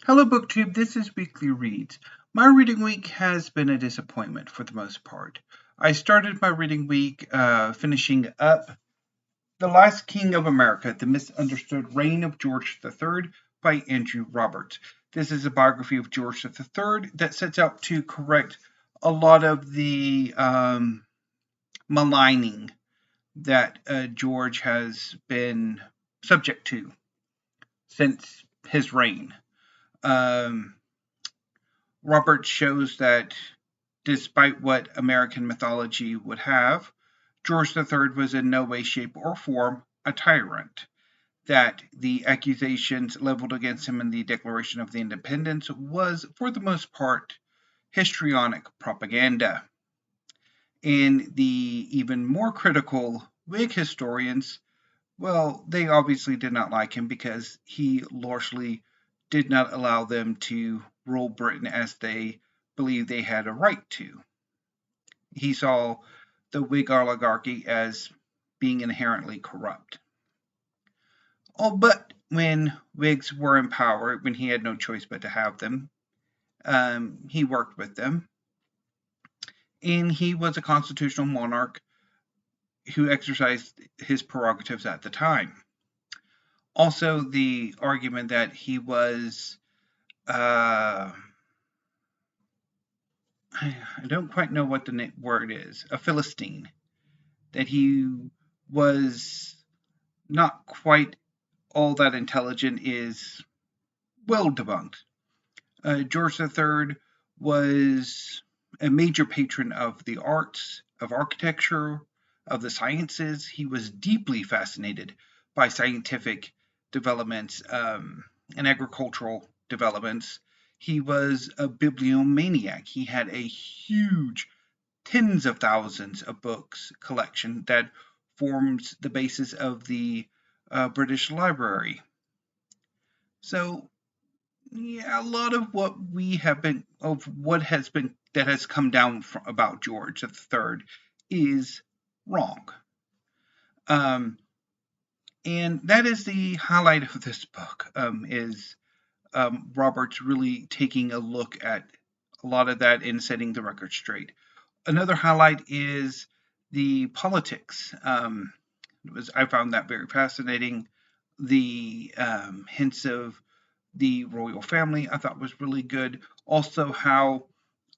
Hello, BookTube. This is Weekly Reads. My reading week has been a disappointment for the most part. I started my reading week finishing up The Last King of America, The Misunderstood Reign of George III by Andrew Roberts. This is a biography of George III that sets out to correct a lot of the maligning that George has been subject to since his reign. Um, Robert shows that despite what American mythology would have, George III was in no way, shape, or form a tyrant. That the accusations leveled against him in the Declaration of Independence was, for the most part, histrionic propaganda. And the even more critical Whig historians, well, they obviously did not like him because he largely did not allow them to rule Britain as they believed they had a right to. He saw the Whig oligarchy as being inherently corrupt. Oh, but when Whigs were in power, when he had no choice but to have them, he worked with them. And he was a constitutional monarch who exercised his prerogatives at the time. Also, the argument that he was, I don't quite know what the word is, a Philistine, that he was not quite all that intelligent is well debunked. George III was a major patron of the arts, of architecture, of the sciences. He was deeply fascinated by scientific developments and agricultural developments. He was a bibliomaniac. He had a huge, tens of thousands of books collection that forms the basis of the British Library. So, yeah, a lot of what that has come down about George III is wrong. And that is the highlight of this book, is Roberts really taking a look at a lot of that and setting the record straight. Another highlight is the politics. I found that very fascinating. The hints of the royal family I thought was really good. Also, how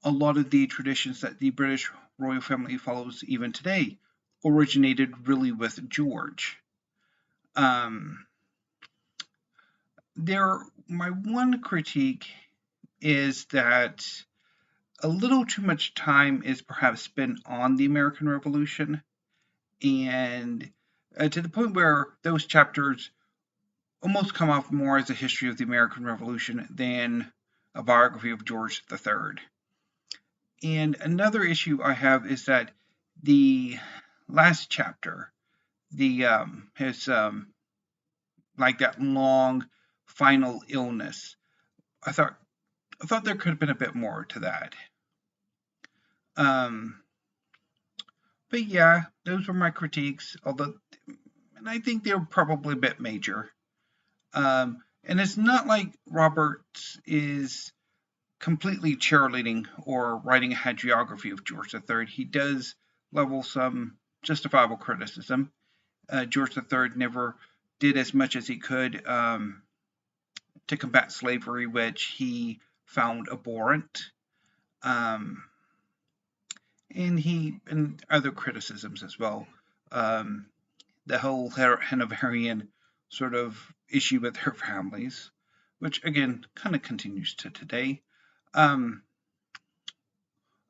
a lot of the traditions that the British royal family follows even today originated really with George. My one critique is that a little too much time is perhaps spent on the American Revolution, and to the point where those chapters almost come off more as a history of the American Revolution than a biography of George III. And another issue I have is that the last chapter, the his like that long final illness, I thought there could have been a bit more to that. But yeah, those were my critiques. And I think they were probably a bit major. And it's not like Roberts is completely cheerleading or writing a hagiography of George III. He does level some justifiable criticism. George III never did as much as he could to combat slavery, which he found abhorrent. And other criticisms as well. The whole Hanoverian sort of issue with her families, which again kind of continues to today.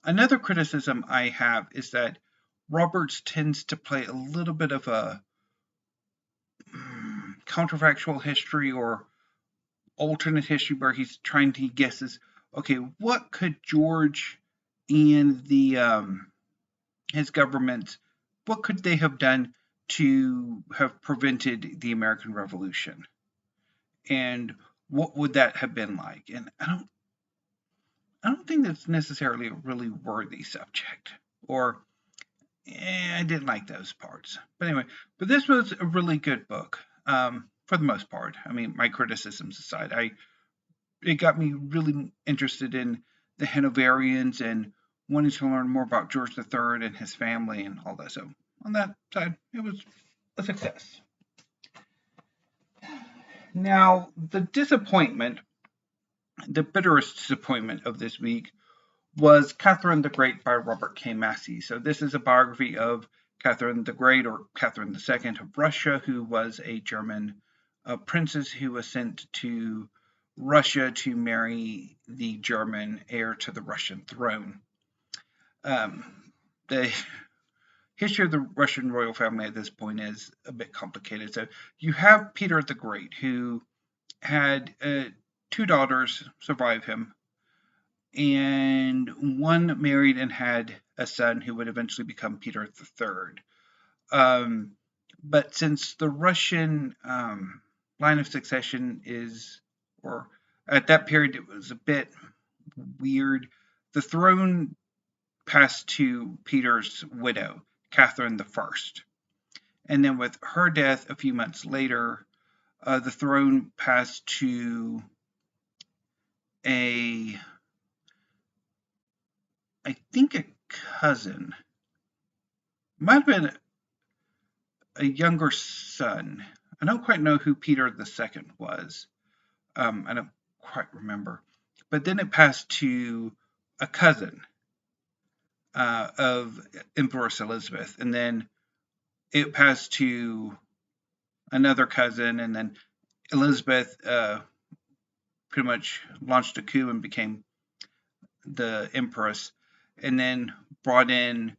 Another criticism I have is that Roberts tends to play a little bit of a counterfactual history or alternate history where he's trying to guesses, okay, what could George and his government, what could they have done to have prevented the American Revolution? And what would that have been like? And I don't think that's necessarily a really worthy subject. Or I didn't like those parts. But anyway, this was a really good book for the most part. I mean, my criticisms aside, I it got me really interested in the Hanoverians and wanting to learn more about George III and his family and all that. So on that side, it was a success. Now, the bitterest disappointment of this week was Catherine the Great by Robert K. Massie. So this is a biography of Catherine the Great, or Catherine II of Russia, who was a German princess who was sent to Russia to marry the German heir to the Russian throne. The history of the Russian royal family at this point is a bit complicated. So you have Peter the Great, who had 2 daughters survive him, and one married and had a son who would eventually become Peter III. But since the Russian line of succession or at that period it was a bit weird, the throne passed to Peter's widow, Catherine I. And then with her death a few months later, the throne passed to I think a cousin. Might have been a younger son. I don't quite know who Peter II was. I don't quite remember. But then it passed to a cousin of Empress Elizabeth, and then it passed to another cousin, and then Elizabeth pretty much launched a coup and became the empress, and then brought in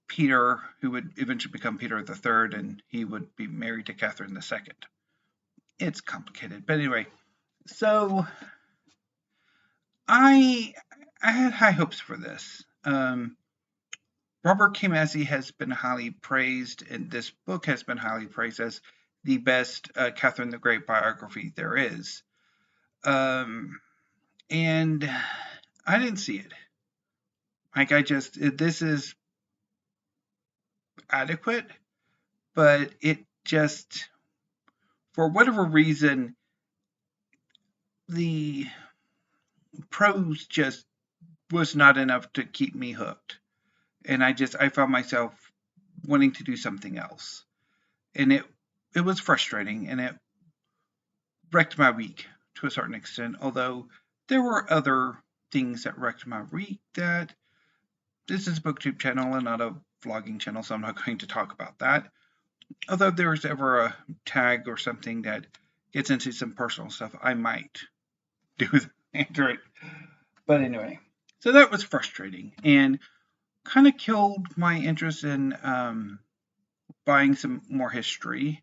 Peter, who would eventually become Peter III, and he would be married to Catherine II. It's complicated, but anyway, so I had high hopes for this. Robert K. Massie has been highly praised, and this book has been highly praised as the best Catherine the Great biography there is. And I didn't see it. This is adequate, but it just, for whatever reason, the prose just was not enough to keep me hooked. And I found myself wanting to do something else. And it was frustrating, and it wrecked my week to a certain extent, although there were other things that wrecked my week. That this is a booktube channel and not a vlogging channel, so I'm not going to talk about that. Although if there's ever a tag or something that gets into some personal stuff, I might do it. But anyway, so that was frustrating and kind of killed my interest in buying some more history.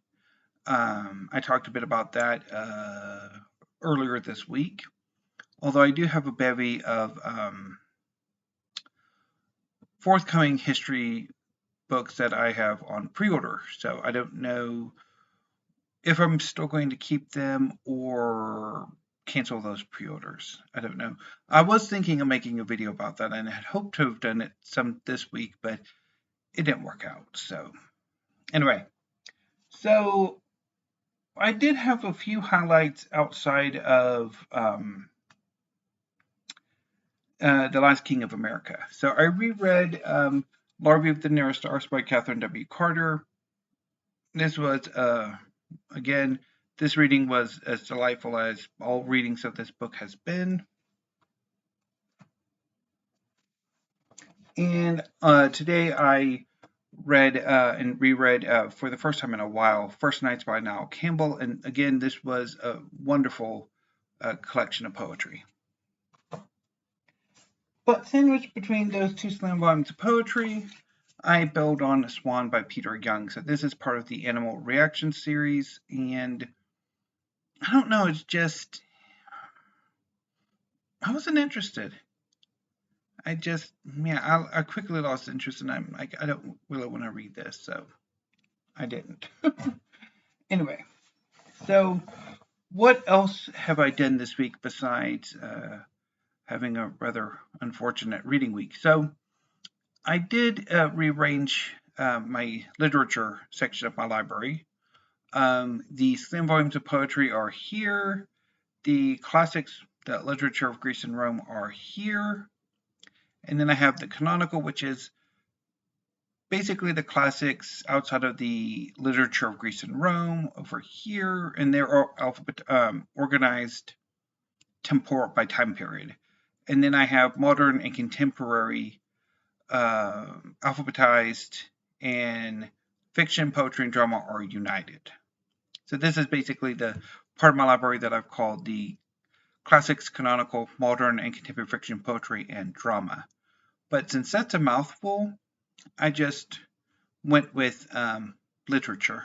I talked a bit about that earlier this week, although I do have a bevy of forthcoming history books that I have on pre-order, so I don't know if I'm still going to keep them or cancel those pre-orders. I don't know. I was thinking of making a video about that, and I had hoped to have done it some this week, but it didn't work out. So anyway, so I did have a few highlights outside of The Last King of America. So I reread Larvae of the Nearest Stars by Catherine W. Carter. This was, again, this reading was as delightful as all readings of this book has been. And today I read and reread for the first time in a while First Nights by Niall Campbell. And again, this was a wonderful collection of poetry. But sandwiched between those two slam volumes of poetry, I build on Swan by Peter Young. So this is part of the Animal Reaction series, and I don't know, it's just, I wasn't interested. I quickly lost interest, and I'm like, I don't really want to read this, so I didn't. Anyway, so what else have I done this week besides having a rather unfortunate reading week? So I did rearrange my literature section of my library. The slim volumes of poetry are here. the classics, the literature of Greece and Rome are here. And then I have the canonical, which is basically the classics outside of the literature of Greece and Rome over here, and they're all organized temporal by time period. And then I have modern and contemporary alphabetized, and fiction, poetry, and drama are united. So this is basically the part of my library that I've called the classics, canonical, modern, and contemporary fiction, poetry, and drama. But since that's a mouthful, I just went with literature.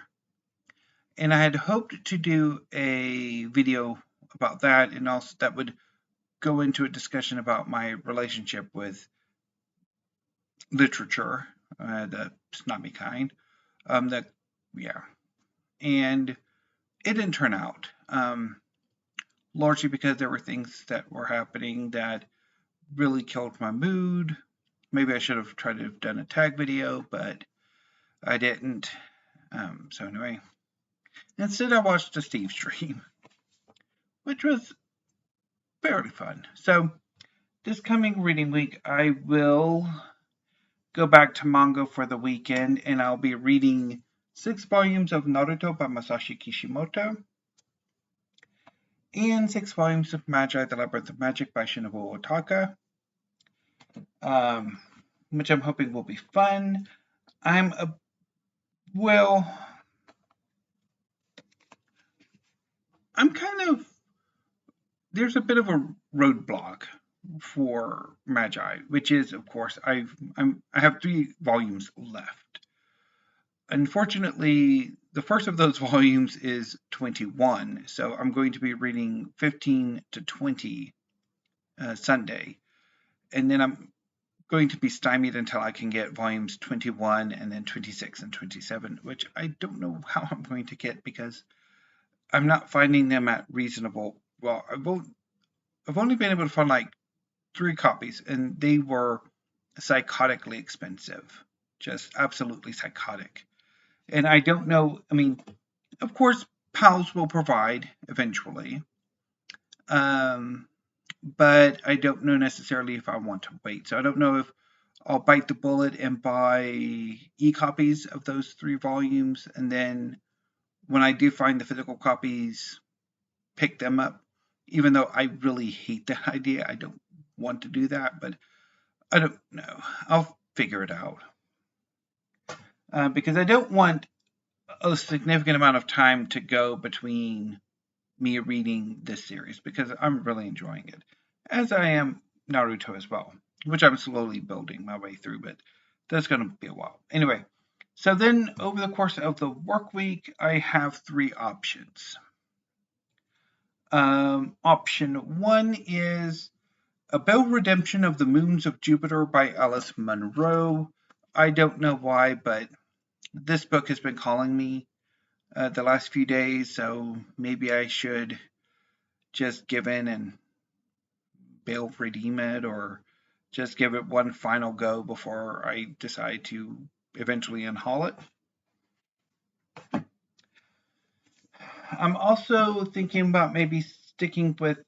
And I had hoped to do a video about that, and also that would go into a discussion about my relationship with literature, the snobby kind. And it didn't turn out, largely because there were things that were happening that really killed my mood. Maybe I should have tried to have done a tag video, but I didn't. So anyway, instead I watched a Steve stream, which was fairly fun. So this coming reading week, I will go back to manga for the weekend, and I'll be reading 6 volumes of Naruto by Masashi Kishimoto, and 6 volumes of Magi, the Labyrinth of Magic by Shinobu Ohtaka, which I'm hoping will be fun. There's a bit of a roadblock for Magi, which is, of course, I have 3 volumes left. Unfortunately, the first of those volumes is 21, so I'm going to be reading 15 to 20 Sunday, and then I'm going to be stymied until I can get volumes 21 and then 26 and 27, which I don't know how I'm going to get because I'm not finding them at reasonable. Well, I've only been able to find like 3 copies, and they were psychotically expensive, just absolutely psychotic. And I don't know. I mean, of course, PALS will provide eventually, but I don't know necessarily if I want to wait. So I don't know if I'll bite the bullet and buy e-copies of those 3 volumes, and then when I do find the physical copies, pick them up. Even though I really hate that idea, I don't want to do that, but I don't know. I'll figure it out. Because I don't want a significant amount of time to go between me reading this series, because I'm really enjoying it, as I am Naruto as well, which I'm slowly building my way through, but that's going to be a while. Anyway, so then over the course of the work week, I have 3 options. Option 1 is A Bell Redemption of the Moons of Jupiter by Alice Munro. I don't know why, but this book has been calling me the last few days, so maybe I should just give in and bail redeem it, or just give it one final go before I decide to eventually unhaul it. I'm also thinking about maybe sticking with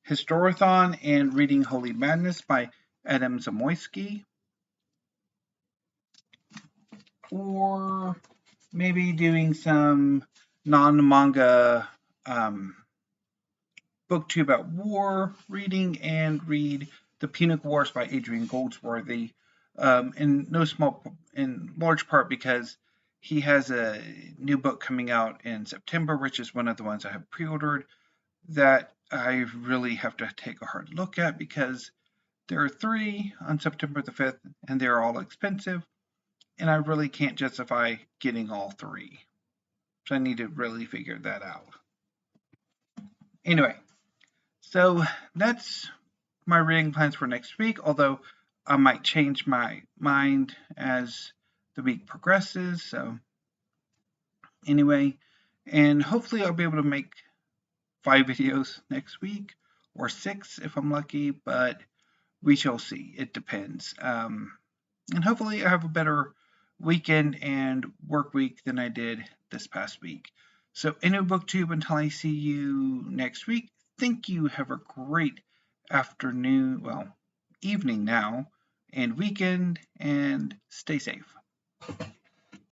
Historathon and reading Holy Madness by Adam Zamoyski. Or maybe doing some non-manga booktube about war reading, and read The Punic Wars by Adrian Goldsworthy, in large part because he has a new book coming out in September, which is one of the ones I have pre-ordered, that I really have to take a hard look at, because there are 3 on September the 5th, and they're all expensive, and I really can't justify getting all 3. So I need to really figure that out. Anyway, so that's my reading plans for next week, although I might change my mind as the week progresses. So anyway, and hopefully I'll be able to make 5 videos next week, or 6 if I'm lucky, but we shall see. It depends. And hopefully I have a better weekend and work week than I did this past week. So, in a booktube, until I see you next week, thank you. Have a great afternoon, well, evening now, and weekend, and stay safe.